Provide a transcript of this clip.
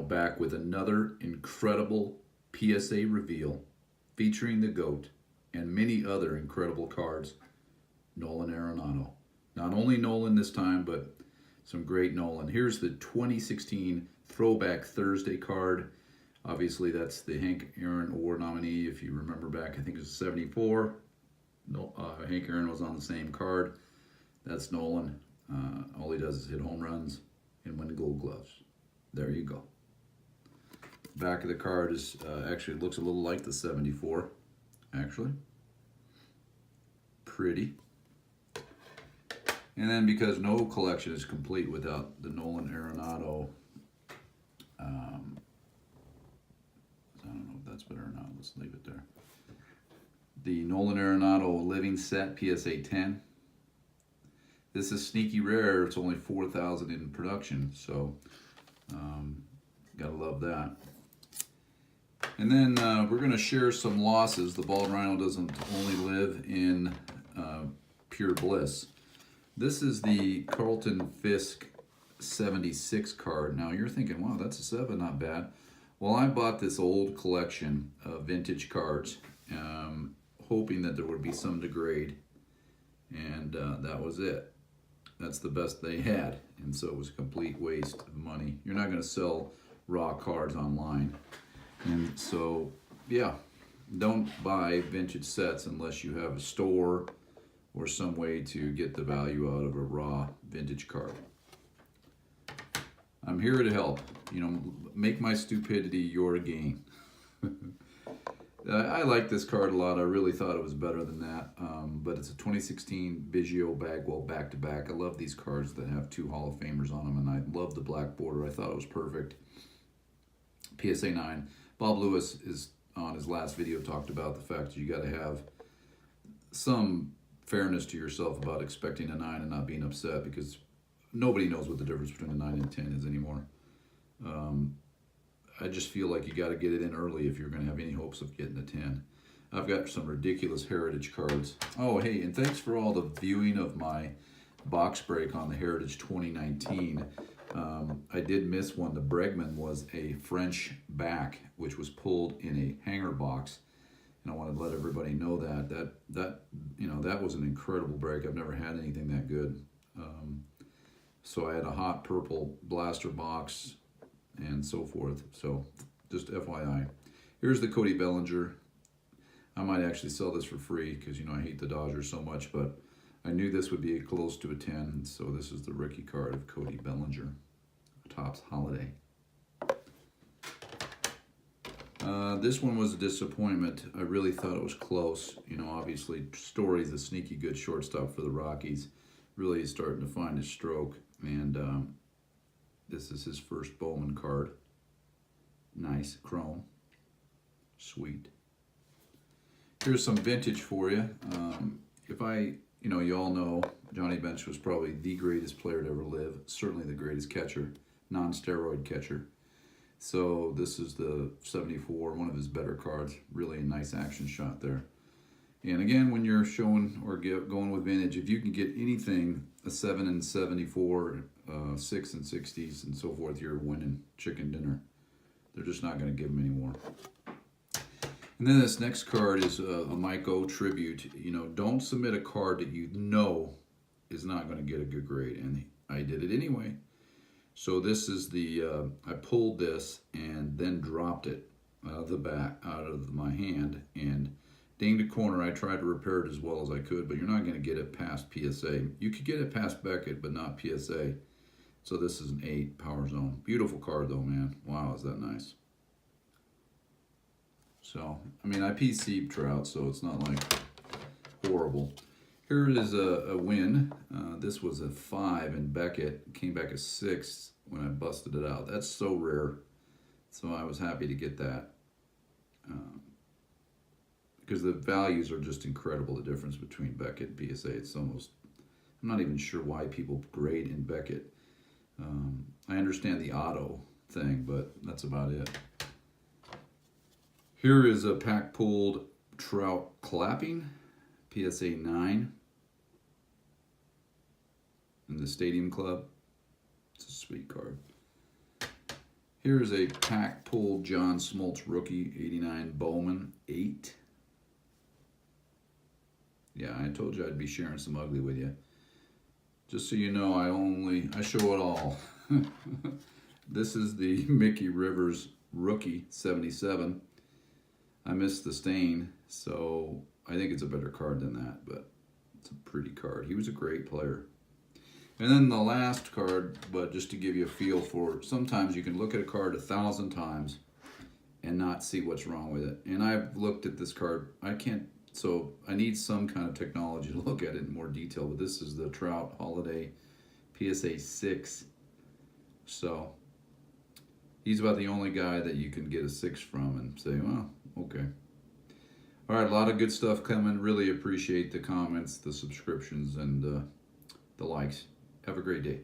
Back with another incredible PSA Reveal featuring the GOAT and many other incredible cards, Nolan Arenado. Not only Nolan this time, but some great Nolan. Here's the 2016 Throwback Thursday card. Obviously, that's the Hank Aaron Award nominee. If you remember back, I think it was 74. Hank Aaron was on the same card. That's Nolan. All he does is hit home runs and win Gold Gloves. There you go. Back of the card is actually looks a little like the 74, actually. Pretty. And then because no collection is complete without the Nolan Arenado, I don't know if that's better or not, let's leave it there. The Nolan Arenado Living Set PSA 10. This is sneaky rare, it's only 4,000 in production, so gotta love that. And then we're going to share some losses. The bald rhino doesn't only live in pure bliss. This is the Carlton Fisk 76 card. Now you're thinking, wow, that's a 7, not bad. Well, I bought this old collection of vintage cards, hoping that there would be some degrade. And that was it. That's the best they had. And so it was a complete waste of money. You're not going to sell raw cards online. And so, yeah, don't buy vintage sets unless you have a store or some way to get the value out of a raw vintage card. I'm here to help. You know, make my stupidity your gain. I like this card a lot. I really thought it was better than that. But it's a 2016 Biggio Bagwell back-to-back. I love these cards that have 2 Hall of Famers on them, and I love the black border. I thought it was perfect. PSA 9. Bob Lewis is on his last video talked about the fact that you got to have some fairness to yourself about expecting a 9 and not being upset, because nobody knows what the difference between a 9 and a 10 is anymore. I just feel like you got to get it in early if you're going to have any hopes of getting a 10. I've got some ridiculous Heritage cards. Oh, hey, and thanks for all the viewing of my box break on the Heritage 2019. I did miss one. The Bregman was a French back, which was pulled in a hanger box, and I wanted to let everybody know that was an incredible break. I've never had anything that good. So I had a hot purple blaster box and so forth. So just FYI. Here's the Cody Bellinger. I might actually sell this for free because, you know, I hate the Dodgers so much, but I knew this would be close to a 10, so this is the rookie card of Cody Bellinger. Topps Holiday. This one was a disappointment. I really thought it was close. You know, obviously, Story's a sneaky good shortstop for the Rockies. Really is starting to find his stroke, and this is his first Bowman card. Nice chrome. Sweet. Here's some vintage for you. You know, you all know Johnny Bench was probably the greatest player to ever live. Certainly the greatest catcher, non-steroid catcher. So this is the 74, one of his better cards. Really a nice action shot there. And again, when you're showing or going with vintage, if you can get anything, a 7 and 74, 6 and 60s, and so forth, you're winning chicken dinner. They're just not going to give them anymore. And then this next card is a Mike O tribute. You know, don't submit a card that you know is not going to get a good grade. And I did it anyway. So this is the, I pulled this and then dropped it out of my hand. And dinged a corner. I tried to repair it as well as I could, but you're not going to get it past PSA. You could get it past Beckett, but not PSA. So this is an 8 Power Zone. Beautiful card though, man. Wow, is that nice. So, I mean, I PC'd Trout, so it's not like horrible. Here is a win. This was a 5 in Beckett. It came back a 6 when I busted it out. That's so rare. So I was happy to get that. Because the values are just incredible, the difference between Beckett and PSA. It's almost, I'm not even sure why people grade in Beckett. I understand the auto thing, but that's about it. Here is a pack pulled Trout Clapping, PSA 9 in the Stadium Club. It's a sweet card. Here is a pack pulled John Smoltz Rookie 89 Bowman 8. Yeah, I told you I'd be sharing some ugly with you. Just so you know, I show it all. This is the Mickey Rivers Rookie 77. I missed the stain, so I think it's a better card than that, but it's a pretty card. He was a great player. And then the last card, but just to give you a feel for it, sometimes you can look at a card 1,000 times and not see what's wrong with it. And I've looked at this card, so I need some kind of technology to look at it in more detail, but this is the Trout Holiday PSA 6. So he's about the only guy that you can get a 6 from and say, well, okay. All right, a lot of good stuff coming. Really appreciate the comments, the subscriptions, and the likes. Have a great day.